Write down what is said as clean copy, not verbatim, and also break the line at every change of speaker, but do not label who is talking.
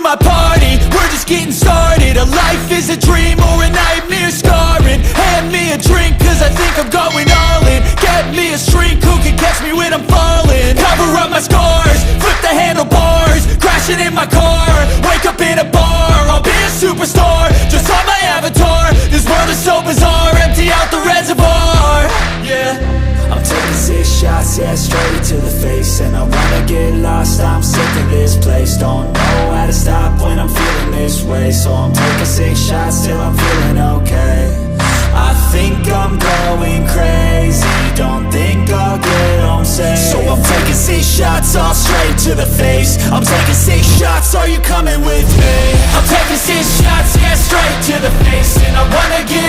my party, we're just getting started. A life is a dream or a nightmare scarring. Hand me a drink cause I think I'm going all in. Get me a shrink who can catch me when I'm falling. Cover up my scars, flip the handlebars, crashing in my car, wake up in a bar. I'll be a superstar, just on my avatar. This world is so bizarre, empty out the reservoir. Yeah, I'm taking 6 shots, yeah, straight to the face. And I wanna get lost, I'm sick of this place. Don't know how to stop when I'm feeling this way. So I'm taking 6 shots till I'm feeling okay. I think I'm going crazy, don't think I'll get home safe. So I'm taking 6 shots, all straight to the face. I'm taking 6 shots, are you coming with me? I'm taking 6 shots, yeah, straight to the face. And I wanna get